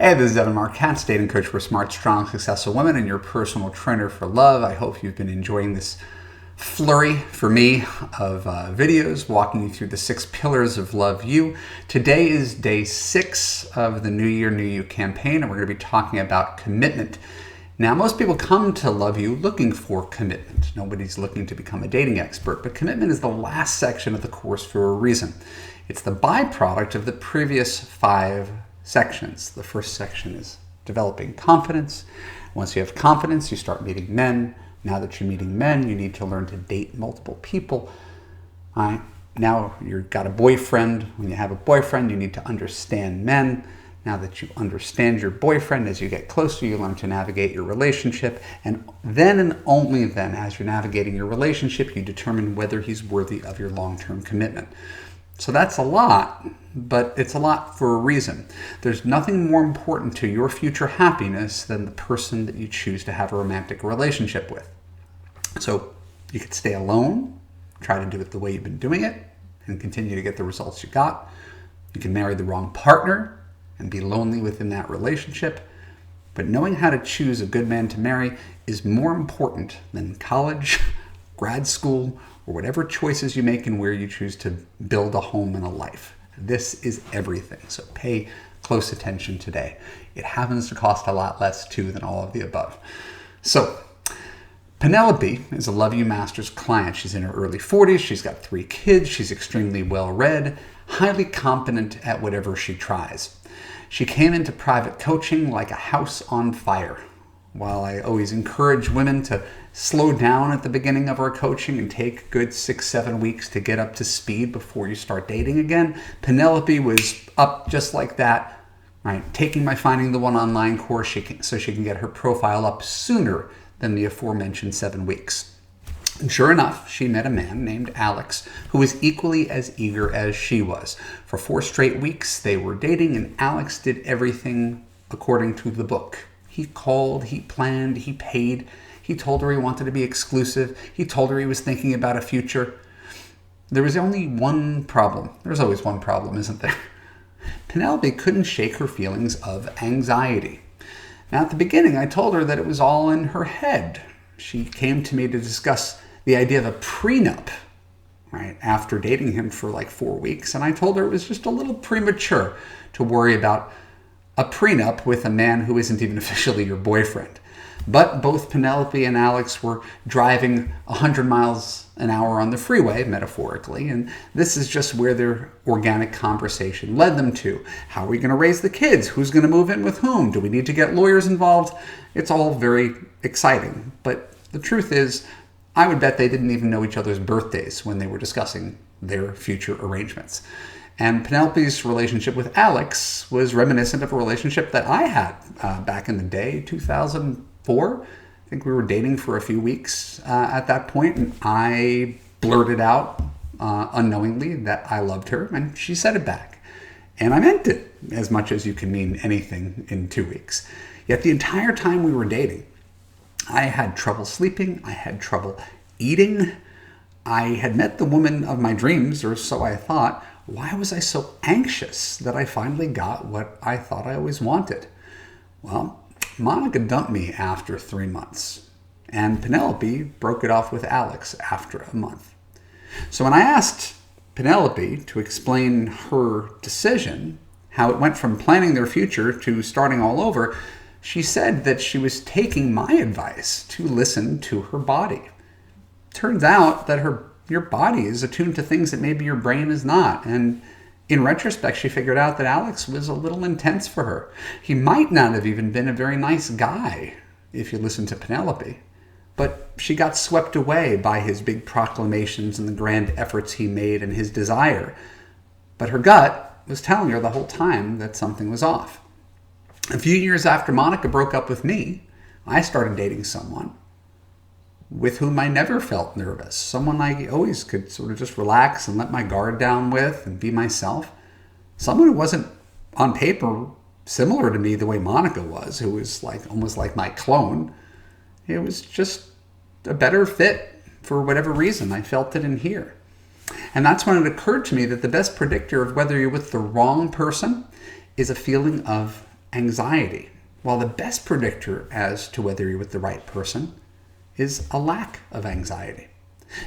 Hey, this is Evan Marquette, dating coach for smart, strong, successful women and your personal trainer for love. I hope you've been enjoying this flurry for me of videos walking you through the 6 pillars of Love You. Today is day 6 of the New Year, New You campaign, and we're going to be talking about commitment. Now, most people come to Love You looking for commitment. Nobody's looking to become a dating expert, but commitment is the last section of the course for a reason. It's the byproduct of the previous 5 sections. The first section is developing confidence. Once you have confidence, you start meeting men. Now that you're meeting men, you need to learn to date multiple people. Now you've got a boyfriend. When you have a boyfriend, you need to understand men. Now that you understand your boyfriend, as you get closer, you learn to navigate your relationship. And then and only then, as you're navigating your relationship, you determine whether he's worthy of your long-term commitment. So that's a lot, but it's a lot for a reason. There's nothing more important to your future happiness than the person that you choose to have a romantic relationship with. So you could stay alone, try to do it the way you've been doing it, and continue to get the results you got. You can marry the wrong partner and be lonely within that relationship. But knowing how to choose a good man to marry is more important than college, grad school, or whatever choices you make and where you choose to build a home and a life. This is everything, so pay close attention today. It happens to cost a lot less too than all of the above. So, Penelope is a Love You Masters client. She's in her early 40s, she's got 3 kids, she's extremely well-read, highly competent at whatever she tries. She came into private coaching like a house on fire. While I always encourage women to slow down at the beginning of our coaching and take a good 6-7 weeks to get up to speed before you start dating again, Penelope was up just like that, right? Taking my Finding the One online course so she can get her profile up sooner than the aforementioned 7 weeks. And sure enough, she met a man named Alex who was equally as eager as she was. For 4 straight weeks, they were dating, and Alex did everything according to the book. He called, he planned, he paid. He told her he wanted to be exclusive. He told her he was thinking about a future. There was only one problem. There's always one problem, isn't there? Penelope couldn't shake her feelings of anxiety. Now, at the beginning, I told her that it was all in her head. She came to me to discuss the idea of a prenup, right, after dating him for like 4 weeks. And I told her it was just a little premature to worry about a prenup with a man who isn't even officially your boyfriend. But both Penelope and Alex were driving 100 miles an hour on the freeway, metaphorically, and this is just where their organic conversation led them to. How are we going to raise the kids? Who's going to move in with whom? Do we need to get lawyers involved? It's all very exciting, but the truth is, I would bet they didn't even know each other's birthdays when they were discussing their future arrangements. And Penelope's relationship with Alex was reminiscent of a relationship that I had back in the day, 2004. I think we were dating for a few weeks at that point, and I blurted out unknowingly that I loved her, and she said it back. And I meant it, as much as you can mean anything in 2 weeks. Yet the entire time we were dating, I had trouble sleeping, I had trouble eating. I had met the woman of my dreams, or so I thought. Why was I so anxious that I finally got what I thought I always wanted? Well, Monica dumped me after 3 months, and Penelope broke it off with Alex after a month. So when I asked Penelope to explain her decision, how it went from planning their future to starting all over, she said that she was taking my advice to listen to her body. Turns out that your body is attuned to things that maybe your brain is not. And in retrospect, she figured out that Alex was a little intense for her. He might not have even been a very nice guy, if you listen to Penelope. But she got swept away by his big proclamations and the grand efforts he made and his desire. But her gut was telling her the whole time that something was off. A few years after Monica broke up with me, I started dating someone with whom I never felt nervous. Someone I always could sort of just relax and let my guard down with and be myself. Someone who wasn't, on paper, similar to me the way Monica was, who was like almost like my clone. It was just a better fit for whatever reason. I felt it in here. And that's when it occurred to me that the best predictor of whether you're with the wrong person is a feeling of anxiety, while the best predictor as to whether you're with the right person is a lack of anxiety.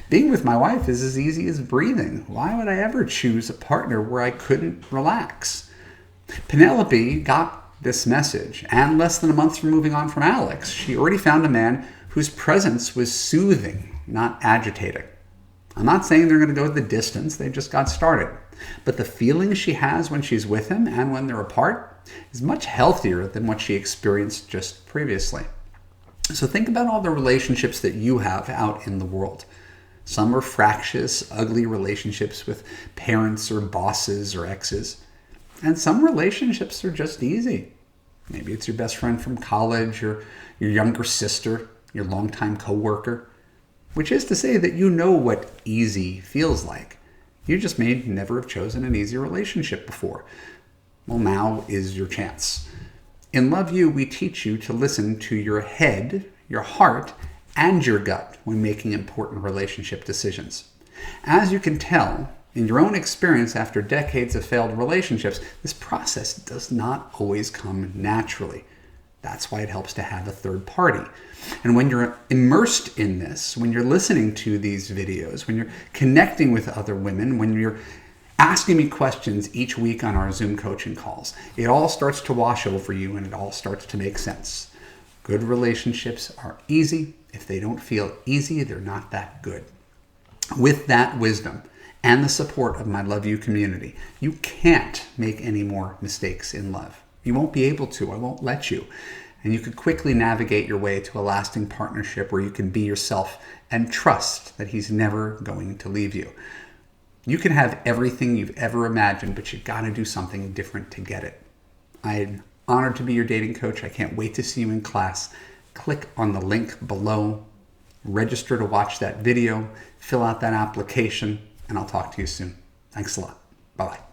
Being with my wife is as easy as breathing. Why would I ever choose a partner where I couldn't relax? Penelope got this message, and less than a month from moving on from Alex, she already found a man whose presence was soothing, not agitating. I'm not saying they're going to go the distance, they just got started. But the feeling she has when she's with him and when they're apart is much healthier than what she experienced just previously. So think about all the relationships that you have out in the world. Some are fractious, ugly relationships with parents or bosses or exes. And some relationships are just easy. Maybe it's your best friend from college or your younger sister, your longtime coworker. Which is to say that you know what easy feels like. You just may never have chosen an easy relationship before. Well, now is your chance. In Love You, we teach you to listen to your head, your heart, and your gut when making important relationship decisions. As you can tell, in your own experience after decades of failed relationships, this process does not always come naturally. That's why it helps to have a third party. And when you're immersed in this, when you're listening to these videos, when you're connecting with other women, when you're asking me questions each week on our Zoom coaching calls, it all starts to wash over you and it all starts to make sense. Good relationships are easy. If they don't feel easy, they're not that good. With that wisdom and the support of my Love You community, you can't make any more mistakes in love. You won't be able to. I won't let you. And you could quickly navigate your way to a lasting partnership where you can be yourself and trust that he's never going to leave you. You can have everything you've ever imagined, but you've got to do something different to get it. I'm honored to be your dating coach. I can't wait to see you in class. Click on the link below, register to watch that video, fill out that application, and I'll talk to you soon. Thanks a lot. Bye-bye.